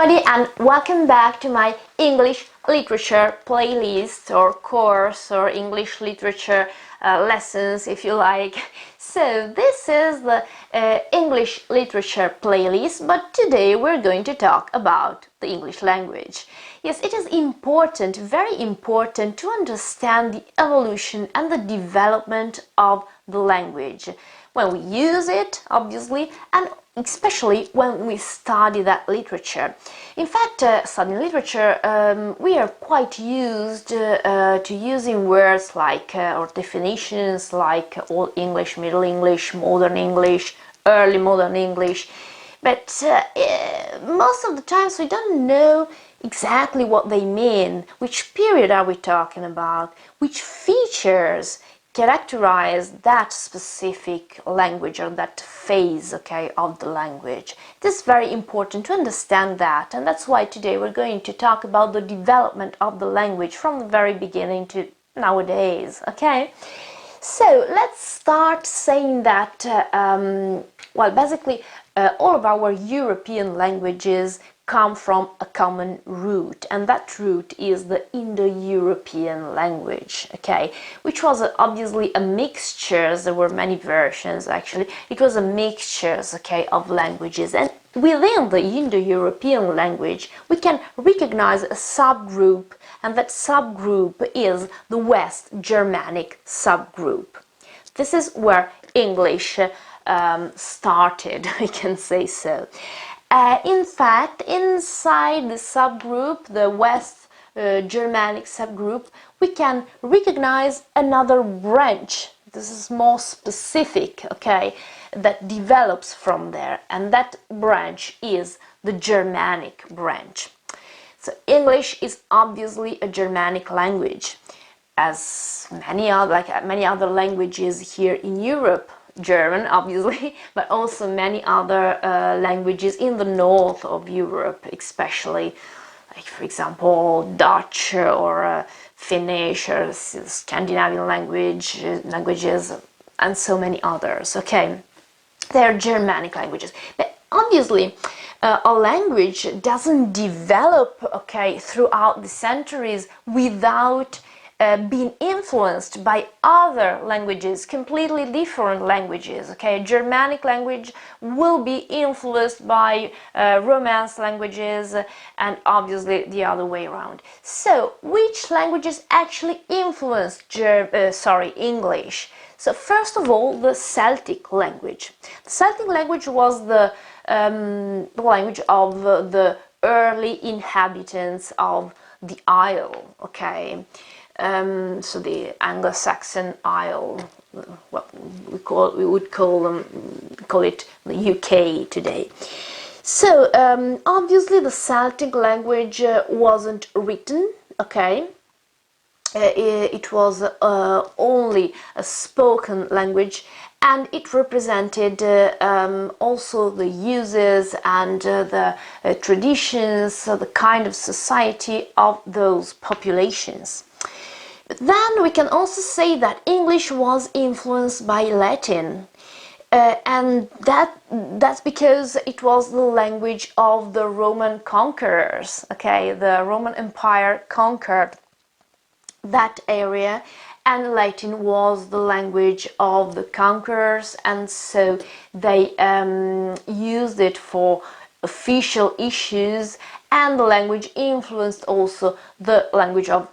everybody, and welcome back to my English literature playlist or course or English literature lessons, if you like. So this is the English literature playlist, but today we're going to talk about the English language. Yes, it is important, very important, to understand the evolution and the development of the language when we use it, obviously, and especially when we study that literature. In fact, studying literature, we are quite used to using words like, or definitions like Old English, Middle English, Modern English, Early Modern English, but most of the times we don't know exactly what they mean, which period are we talking about, which features characterize that specific language or that phase, of the language. It is very important to understand that, and that's why today we're going to talk about the development of the language from the very beginning to nowadays, So let's start saying that, basically all of our European languages come from a common root, and that root is the Indo-European language, which was obviously a mixture. There were many versions actually. It was a mixture, of languages, and within the Indo-European language we can recognize a subgroup, and that subgroup is the West Germanic subgroup. This is where English started, we can say so. In fact, inside the subgroup, the West Germanic subgroup, we can recognize another branch. This is more specific, that develops from there, and that branch is the Germanic branch. So English is obviously a Germanic language, as many other languages here in Europe. German, obviously, but also many other languages in the north of Europe, especially, like for example Dutch or Finnish or Scandinavian languages, and so many others. They're Germanic languages. But obviously, a language doesn't develop, throughout the centuries without being influenced by other languages, completely different languages. A Germanic language will be influenced by Romance languages, and obviously the other way around. So, which languages actually influenced English? So, first of all, the Celtic language. The Celtic language was the language of the early inhabitants of the Isle. So the Anglo-Saxon Isle, we would call it the UK today. So obviously the Celtic language wasn't written, it was only a spoken language, and it represented also the uses and the traditions, the kind of society of those populations. But then we can also say that English was influenced by Latin, and that's because it was the language of the Roman conquerors. The Roman Empire conquered that area, and Latin was the language of the conquerors, and so they used it for official issues, and the language influenced also the language of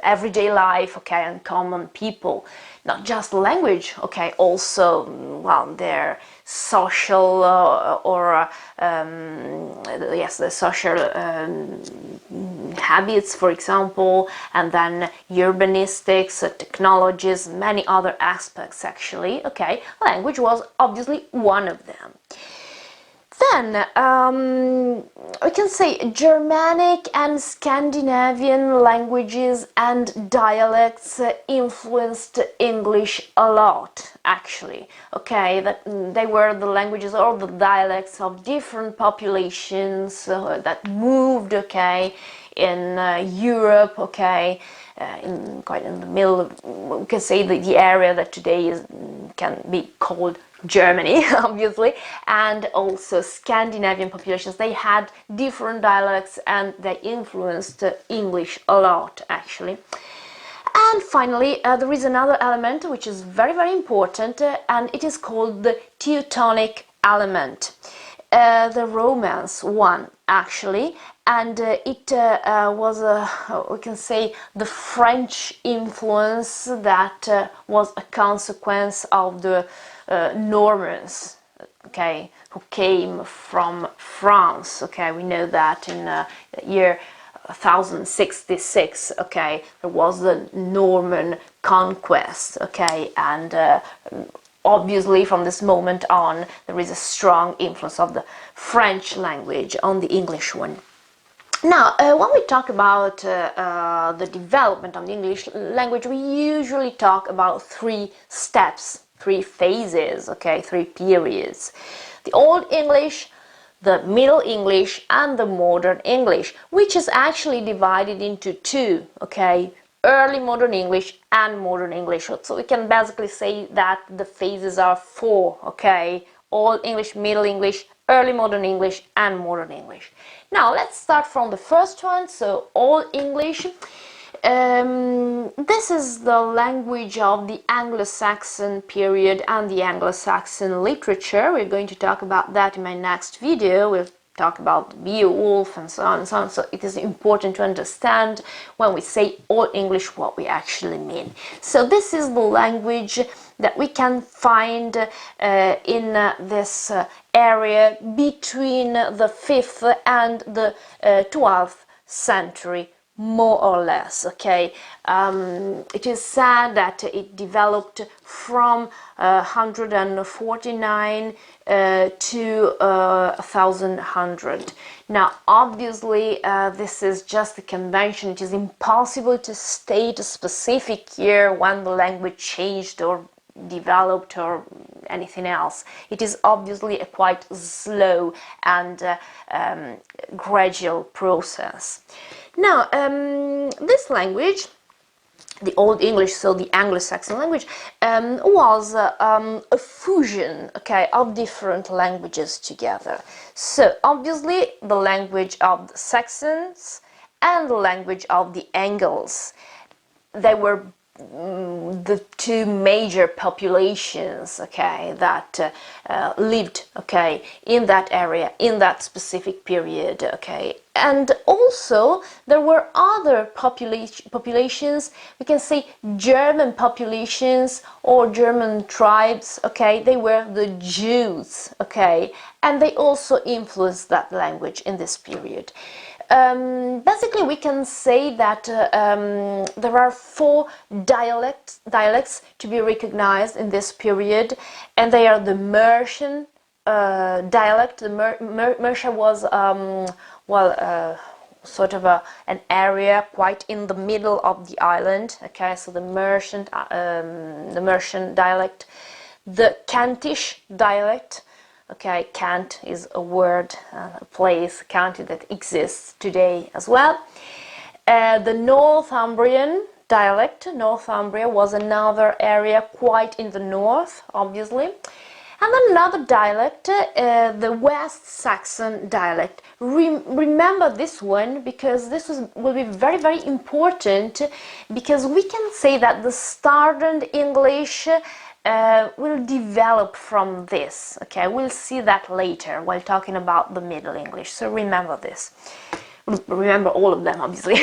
everyday life, and common people. Not just language, also, their social the social habits, for example, and then urbanistics, technologies, many other aspects actually. Language was obviously one of them. Then we can say Germanic and Scandinavian languages and dialects influenced English a lot, actually. That they were the languages or the dialects of different populations that moved, in Europe, quite in the middle of, we can say, the area that today is can be called Germany, obviously, and also Scandinavian populations. They had different dialects and they influenced English a lot, actually. And finally, there is another element which is very, very important, and it is called the Teutonic element. The Romance one, actually, and it was, we can say, the French influence that was a consequence of the Normans, okay, who came from France. Okay, we know that in the year 1066, okay, there was the Norman conquest, okay, and obviously from this moment on there is a strong influence of the French language on the English one. Now, when we talk about the development of the English language, we usually talk about three steps, three phases, okay, three periods. The Old English, the Middle English, and the Modern English, which is actually divided into two, okay, Early Modern English and Modern English. So we can basically say that the phases are four, okay, Old English, Middle English, Early Modern English, and Modern English. Now let's start from the first one, so Old English. This is the language of the Anglo-Saxon period and the Anglo-Saxon literature. We're going to talk about that in my next video. We'll talk about Beowulf and so on and so on. So it is important to understand when we say Old English what we actually mean. So this is the language that we can find in this area between the 5th and the 12th century, more or less, okay. It is said that it developed from 149 to 1100. Now, obviously, this is just a convention. It is impossible to state a specific year when the language changed or developed or anything else. It is obviously a quite slow and gradual process. Now, this language, the Old English, so the Anglo-Saxon language, was a fusion, okay, of different languages together. So obviously the language of the Saxons and the language of the Angles, they were the two major populations, okay, that lived, okay, in that area, in that specific period, okay. And also there were other populations, we can say German populations or German tribes, okay, they were the Jews, okay, and they also influenced that language in this period. Basically, we can say that there are four dialects to be recognized in this period, and they are the Mercian dialect. The Mercia was sort of an area quite in the middle of the island. Okay, so the Mercian dialect, the Kentish dialect. Okay, Kent is a word, a place, county that exists today as well. The Northumbrian dialect. Northumbria was another area quite in the north, obviously. And then another dialect, the West Saxon dialect. Remember this one because this will be very, very important, because we can say that the Standard English will develop from this. Okay, we'll see that later while talking about the Middle English. So remember this. Remember all of them, obviously.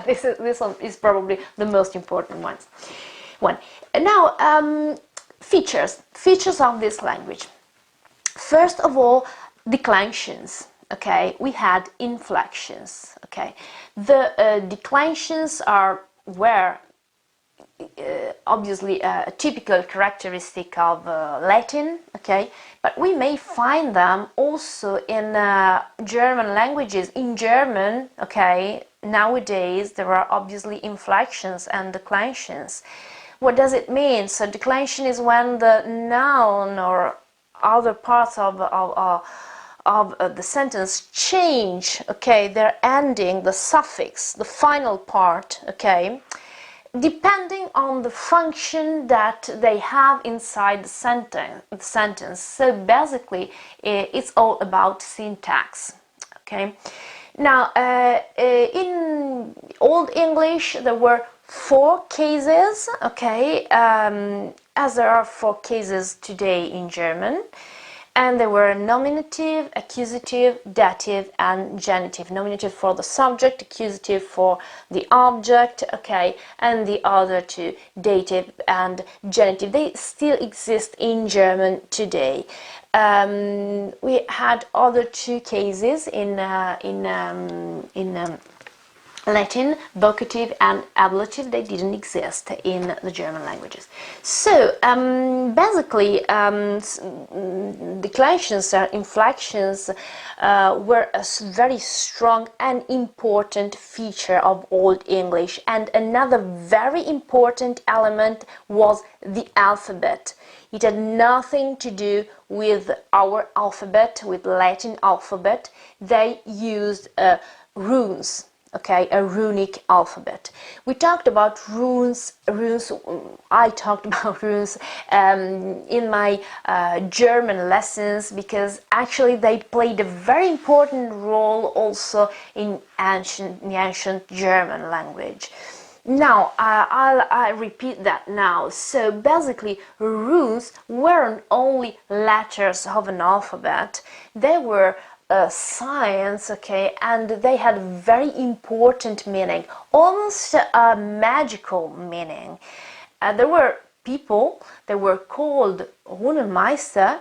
This one is probably the most important one. And now, features of this language. First of all, declensions. Okay, we had inflections. Okay, the declensions were obviously a typical characteristic of Latin, okay, but we may find them also in German languages. In German, okay, nowadays there are obviously inflections and declensions. What does it mean? So declension is when the noun or other parts of the sentence change, okay, their ending, the suffix, the final part, okay, depending on the function that they have inside the sentence. So basically, it's all about syntax. Okay. Now, in Old English, there were 4 cases, okay, as there are 4 cases today in German. And they were nominative, accusative, dative, and genitive. Nominative for the subject, accusative for the object, okay, and the other 2, dative and genitive. They still exist in German today. We had other 2 cases in Latin, vocative and ablative. They didn't exist in the German languages. So basically, declensions or inflections were a very strong and important feature of Old English. And another very important element was the alphabet. It had nothing to do with our alphabet, with Latin alphabet. They used runes. Okay, a runic alphabet. We talked about runes. I talked about runes in my German lessons, because actually they played a very important role also in the ancient German language. Now, I repeat that now. So basically, runes weren't only letters of an alphabet. They were science, okay, and they had very important meaning, almost a magical meaning. There were people that were called Runenmeister,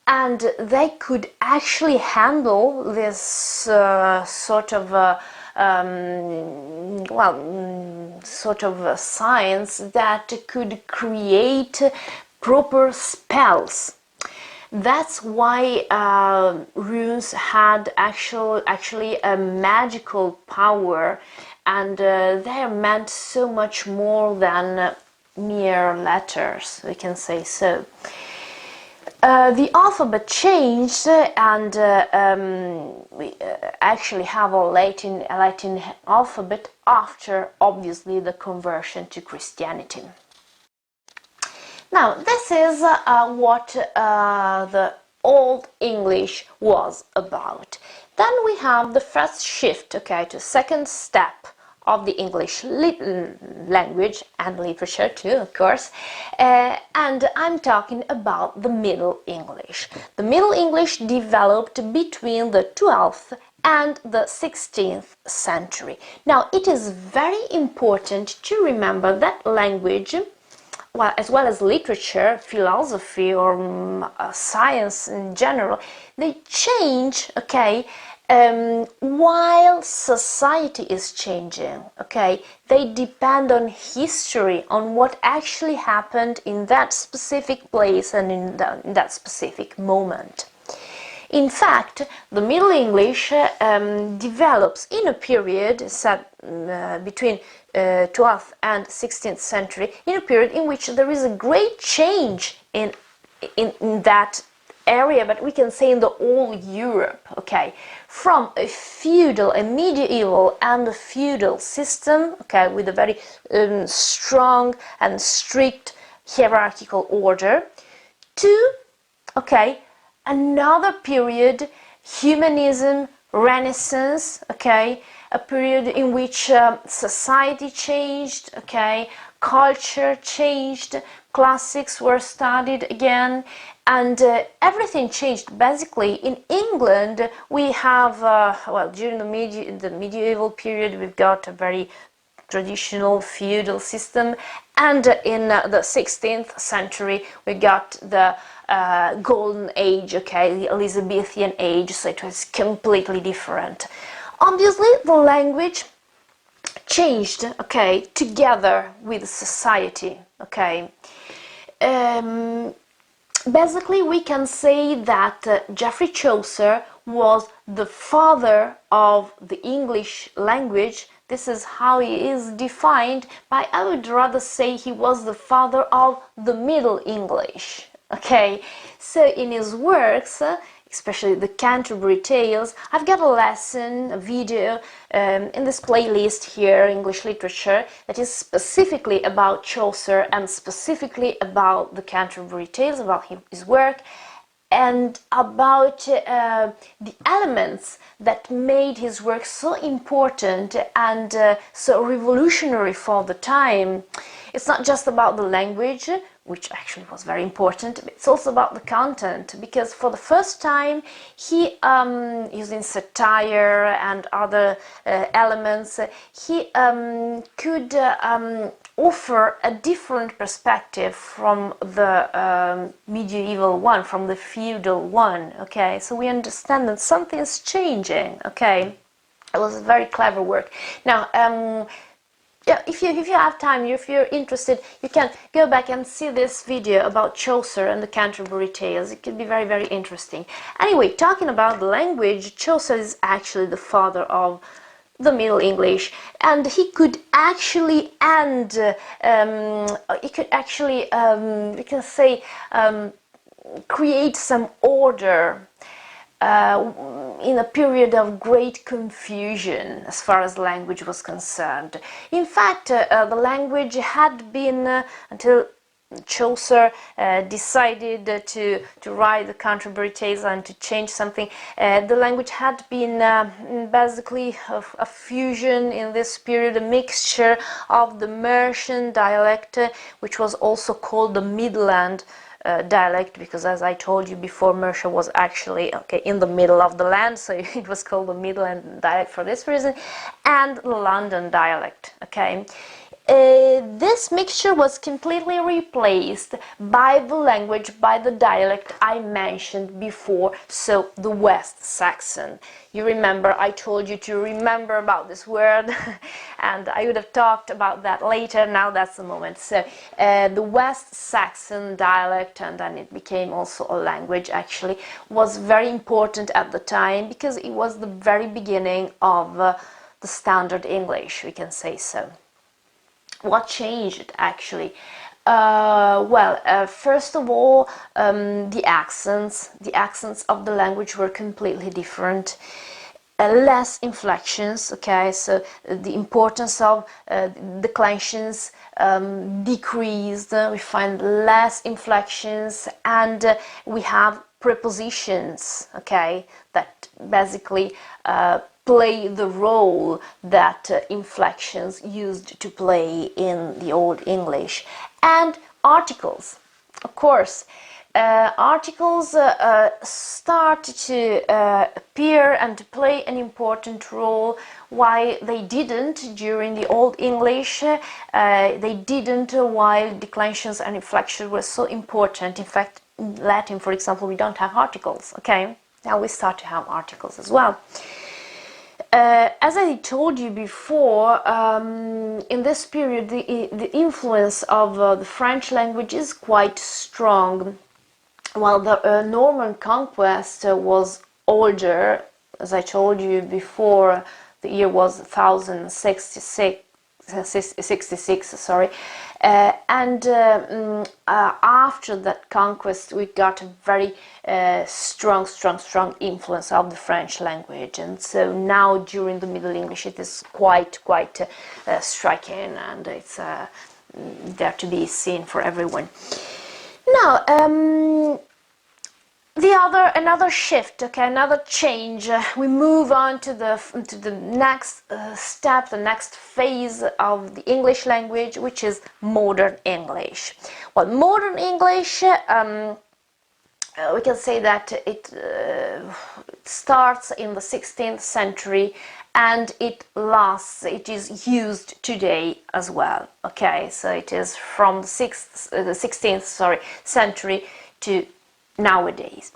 and they could actually handle this sort of science that could create proper spells. That's why runes had actually a magical power, and they meant so much more than mere letters, we can say so. The alphabet changed, and we actually have a Latin alphabet after, obviously, the conversion to Christianity. Now, this is what the Old English was about. Then we have the first shift, okay, to second step of the English language and literature too, of course, and I'm talking about the Middle English. The Middle English developed between the 12th and the 16th century. Now, it is very important to remember that language, well, as well as literature, philosophy, or science in general, they change, okay, while society is changing, okay? They depend on history, on what actually happened in that specific place and in that specific moment. In fact, the Middle English develops in a period set between 12th and 16th century, in a period in which there is a great change in that area, but we can say in the whole Europe, okay, from a feudal, a medieval and a feudal system, okay, with a very strong and strict hierarchical order, to, okay, another period, humanism, Renaissance, okay, a period in which society changed, okay, culture changed, classics were studied again, and everything changed. Basically, in England, we have, well, during the medieval period, we've got a very traditional feudal system, and in the 16th century, we got the Golden Age, okay, the Elizabethan age, so it was completely different. Obviously, the language changed, okay, together with society, okay. Basically, we can say that Geoffrey Chaucer was the father of the English language. This is how he is defined, but I would rather say he was the father of the Middle English. Okay, so in his works, especially the Canterbury Tales. I've got a lesson, a video in this playlist here, English Literature, that is specifically about Chaucer and specifically about the Canterbury Tales, about his work, and about the elements that made his work so important and so revolutionary for the time. It's not just about the language, which actually was very important, but it's also about the content, because for the first time he, using satire and other elements, he could offer a different perspective from the medieval one, from the feudal one, okay? So we understand that something's changing, okay? It was a very clever work. Now, yeah, if you have time, if you're interested, you can go back and see this video about Chaucer and the Canterbury Tales. It could be very, very interesting. Anyway, talking about the language, Chaucer is actually the father of the Middle English, and he could actually end, he could actually, we can say, create some order in a period of great confusion as far as language was concerned. In fact, the language had been, until Chaucer decided to write the Canterbury Tales and to change something, the language had been basically a fusion in this period, a mixture of the Mercian dialect, which was also called the Midland dialect, because as I told you before, Mercia was actually in the middle of the land, so it was called the Midland dialect for this reason, and the London dialect, okay. This mixture was completely replaced by the language, by the dialect I mentioned before, so the West Saxon. You remember, I told you to remember about this word, and I would have talked about that later. Now that's the moment. So the West Saxon dialect, and then it became also a language actually, was very important at the time because it was the very beginning of the Standard English, we can say so. What changed actually? First of all, the accents of the language were completely different. Less inflections, okay, so the importance of declensions decreased. We find less inflections, and we have prepositions, okay, that basically play the role that inflections used to play in the Old English. And articles, of course. Articles start to appear and to play an important role. Why they didn't during the Old English, they didn't while declensions and inflections were so important. In fact, in Latin, for example, we don't have articles, okay? Now we start to have articles as well. As I told you before, in this period the influence of the French language is quite strong. While the Norman conquest was older, as I told you before, the year was 1066, sorry, and after that conquest we got a very strong influence of the French language, and so now during the Middle English it is quite striking, and it's there to be seen for everyone. Now, another shift, okay, another change. We move on to the next step, the next phase of the English language, which is modern English. Well, modern English, we can say that it starts in the 16th century and it is used today as well, okay, so it is from the 16th century to nowadays.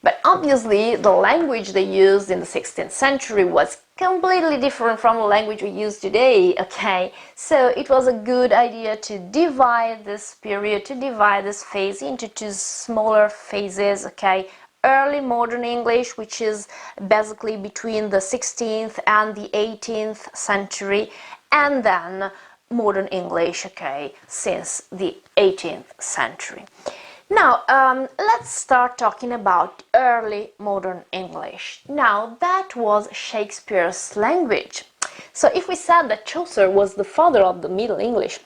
But obviously the language they used in the 16th century was completely different from the language we use today, okay? So it was a good idea to divide this period, to divide this phase into two smaller phases, okay? Early modern English, which is basically between the 16th and the 18th century, and then modern English, okay, since the 18th century. Now, let's start talking about early modern English. Now, that was Shakespeare's language. So if we said that Chaucer was the father of the Middle English,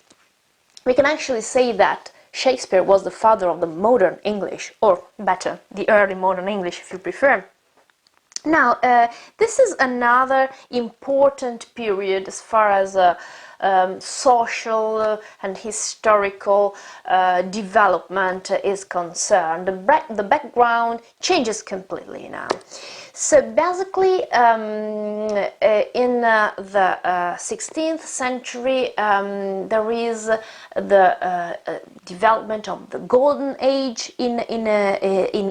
we can actually say that Shakespeare was the father of the modern English, or better, the early modern English if you prefer. Now, this is another important period as far as social and historical development is concerned. The background changes completely now. So basically, in the 16th century, there is the development of the Golden Age in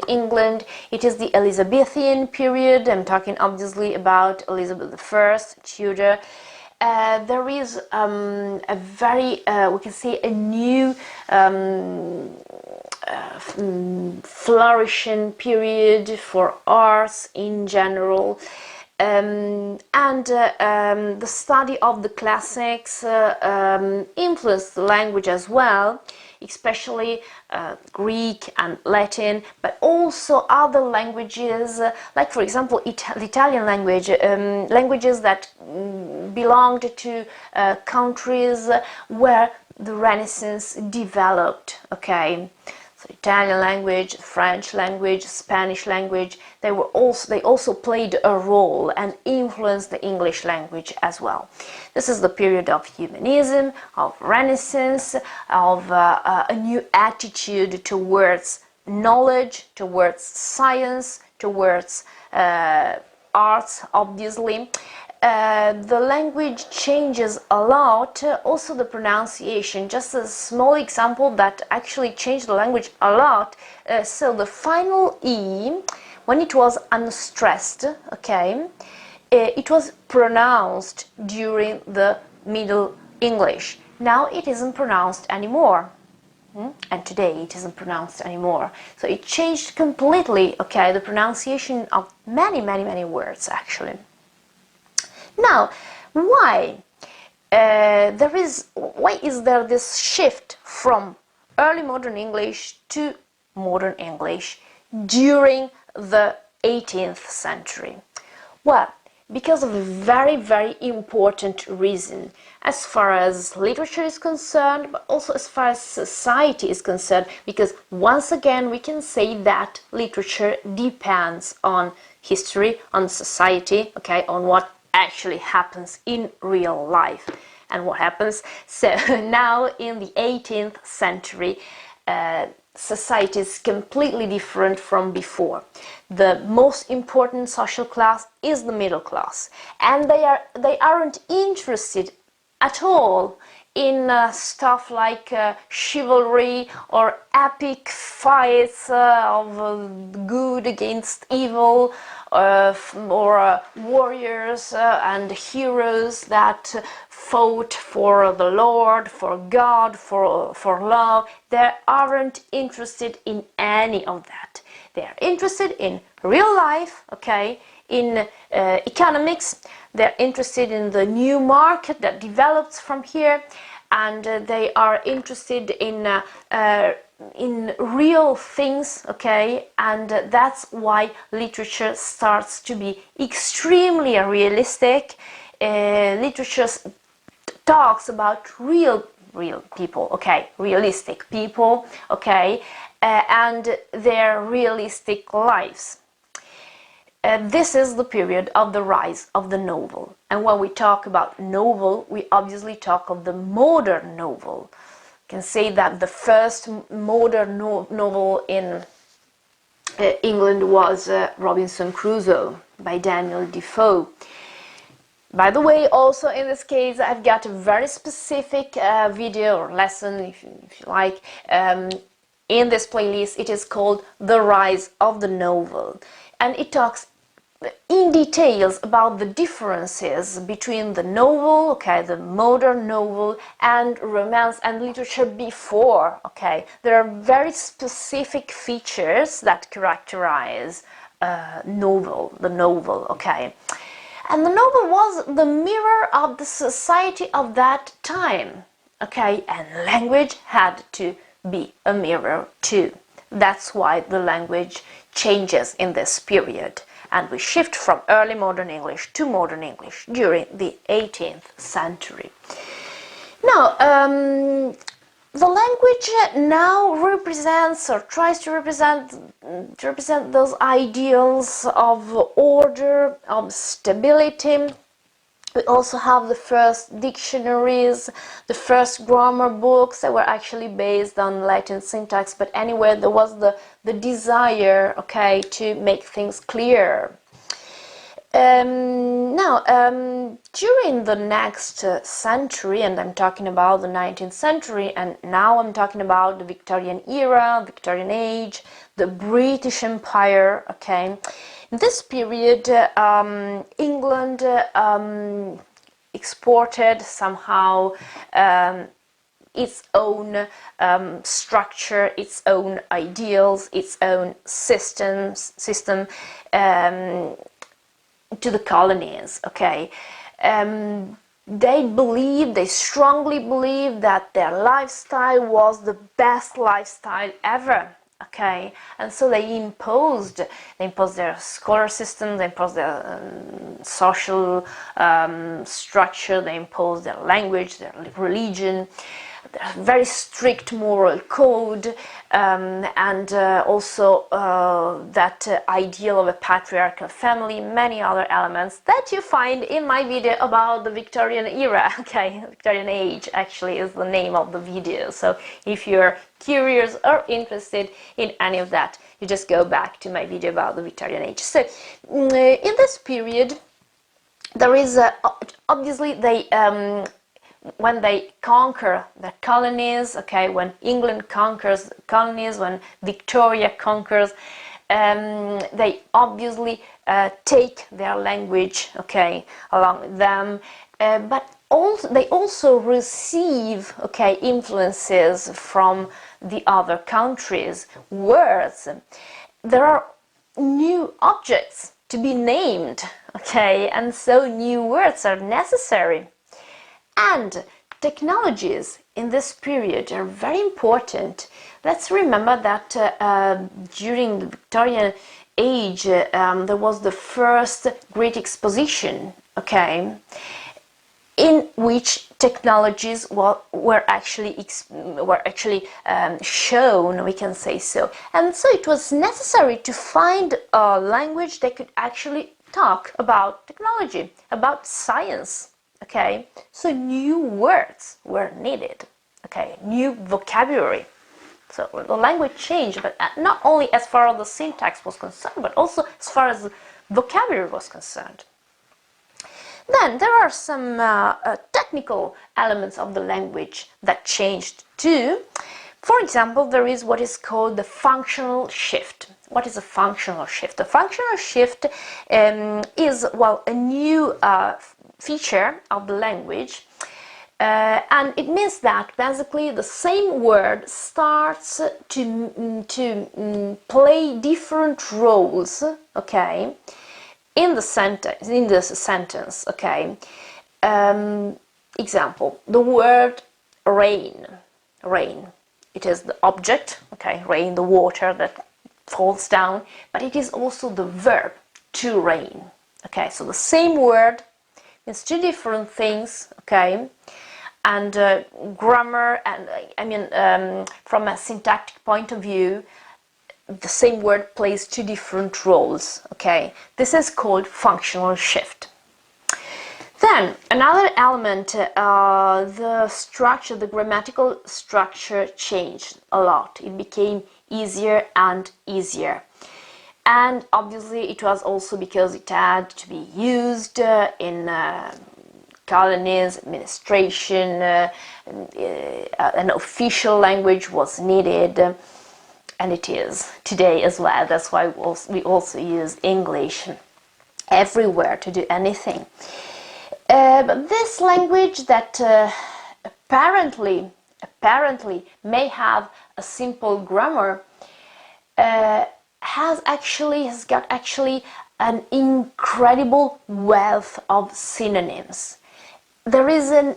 England. It is the Elizabethan period. I'm talking obviously about Elizabeth I, Tudor. There is a very, we can say, a new flourishing period for arts in general, and the study of the classics influenced the language as well, especially Greek and Latin, but also other languages, like for example the Italian language, languages that belonged to countries where the Renaissance developed, okay? So Italian language, French language, Spanish language, they also played a role and influenced the English language as well. This is the period of humanism, of Renaissance, of a new attitude towards knowledge, towards science, towards arts, obviously. The language changes a lot, also the pronunciation. Just a small example that actually changed the language a lot. So the final E, when it was unstressed, okay, it was pronounced during the Middle English. Now it isn't pronounced anymore. And today it isn't pronounced anymore. So it changed completely, okay, the pronunciation of many words actually. Now, why is there this shift from early modern English to modern English during the 18th century? Well, because of a very important reason as far as literature is concerned, but also as far as society is concerned, because once again we can say that literature depends on history, on society, okay, on what actually happens in real life. And what happens? So now in the 18th century, society is completely different from before. The most important social class is the middle class, and they aren't interested at all in stuff like chivalry or epic fights of good against evil, or warriors and heroes that fought for the Lord, for God, for love. They aren't interested in any of that. They are interested in real life, okay, in economics. They're interested in the new market that develops from here, and they are interested in real things, okay, and that's why literature starts to be extremely realistic. Literature talks about real people, okay, realistic people, okay, and their realistic lives. This is the period of the rise of the novel. And when we talk about novel, we obviously talk of the modern novel. You can say that the first modern novel in England was Robinson Crusoe by Daniel Defoe. By the way, also in this case, I've got a very specific video or lesson, if you like, in this playlist. It is called The Rise of the Novel, and it talks in details about the differences between the novel, okay, the modern novel, and romance and literature before, okay. There are very specific features that characterize the novel, okay. And the novel was the mirror of the society of that time, okay, and language had to be a mirror too. That's why the language changes in this period, and we shift from early modern English to modern English during the 18th century. Now, the language now represents or tries to represent those ideals of order, of stability. We also have the first dictionaries, the first grammar books that were actually based on Latin syntax, but anyway, there was the desire, okay, to make things clear. During the next century, and I'm talking about the 19th century, and now I'm talking about the Victorian era, Victorian Age, the British Empire, okay. In this period, England exported somehow its own structure, its own ideals, its own system to the colonies, okay. They strongly believed that their lifestyle was the best lifestyle ever, okay, and so they imposed their scholar system, they imposed their social structure, they imposed their language, their religion, their very strict moral code, and also that ideal of a patriarchal family, many other elements that you find in my video about the Victorian era, okay, Victorian Age actually is the name of the video, so if you're curious or interested in any of that, you just go back to my video about the Victorian Age. So, in this period, there is, obviously, when they conquer the colonies, okay, when England conquers the colonies, when Victoria conquers, they obviously take their language, okay, along with them, but they also receive, okay, influences from the other countries, words. There are new objects to be named, okay, and so new words are necessary. And technologies in this period are very important. Let's remember that during the Victorian Age there was the first Great Exposition, okay, in which technologies were actually shown, we can say so. And so it was necessary to find a language that could actually talk about technology, about science. Okay, so new words were needed, okay, new vocabulary. So the language changed, but not only as far as the syntax was concerned, but also as far as the vocabulary was concerned. Then there are some technical elements of the language that changed too. For example, there is what is called the functional shift. What is a functional shift? A functional shift is, well, a new feature of the language, and it means that basically the same word starts to play different roles, okay, in the sentence, okay. Example, the word rain. It is the object, okay, rain, the water that falls down, but it is also the verb to rain, okay. So the same word means two different things, okay, and grammar, and from a syntactic point of view, the same word plays two different roles, okay. This is called functional shift. Then another element, the structure, the grammatical structure changed a lot. It became easier and easier. And obviously it was also because it had to be used in colonies, administration, an official language was needed, and it is today as well. That's why we also use English everywhere to do anything. But this language that apparently may have a simple grammar has got an incredible wealth of synonyms. there is an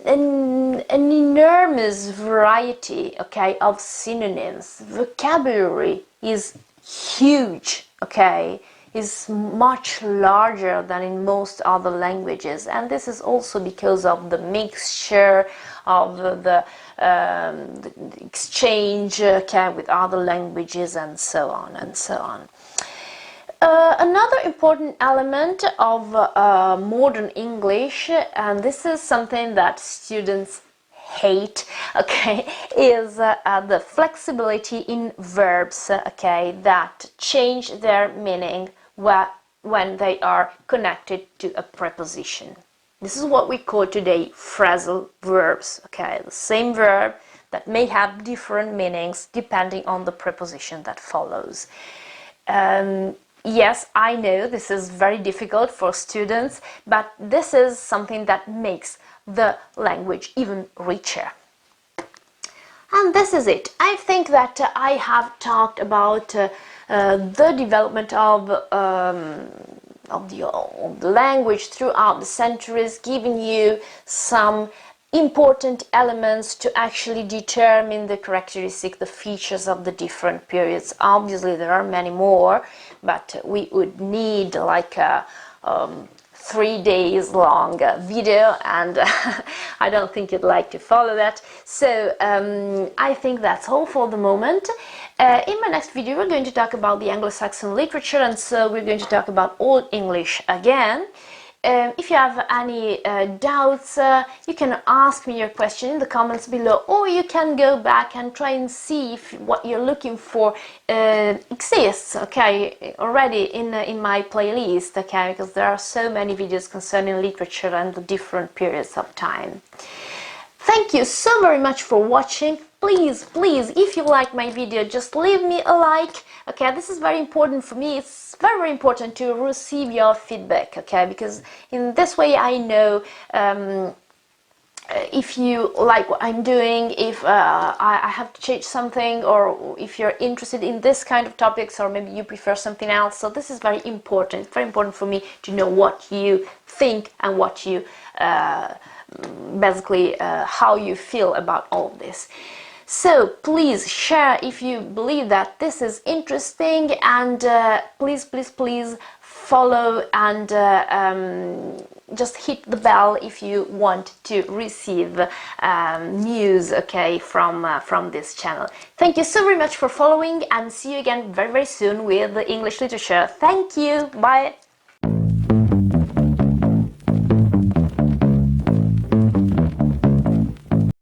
enormous variety, okay, of synonyms. Vocabulary is huge, okay, is much larger than in most other languages, and this is also because of the mixture of the exchange, okay, with other languages, and so on and so on. Another important element of modern English, and this is something that students hate, okay, is the flexibility in verbs, okay, that change their meaning when they are connected to a preposition. This is what we call today phrasal verbs, okay, the same verb that may have different meanings depending on the preposition that follows. Yes, I know this is very difficult for students, but this is something that makes the language even richer. And this is it. I think that I have talked about the development of the language throughout the centuries, giving you some important elements to actually determine the characteristics, the features of the different periods. Obviously there are many more, but we would need like a 3 days long video, and I don't think you'd like to follow that. So I think that's all for the moment. In my next video we're going to talk about the Anglo-Saxon literature, and so we're going to talk about Old English again. If you have any doubts, you can ask me your question in the comments below, or you can go back and try and see if what you're looking for exists, okay, already in my playlist, okay, because there are so many videos concerning literature and the different periods of time. Thank you so very much for watching. Please, if you like my video, just leave me a like, okay? This is very important for me. It's very, very important to receive your feedback, okay? Because in this way I know if you like what I'm doing, if I have to change something, or if you're interested in this kind of topics, or maybe you prefer something else. So this is very important. It's very important for me to know what you think and what you basically how you feel about all of this. So please share if you believe that this is interesting, and please follow and just hit the bell if you want to receive news, okay, from this channel. Thank you so very much for following, and see you again very, very soon with the English literature. Thank you, bye.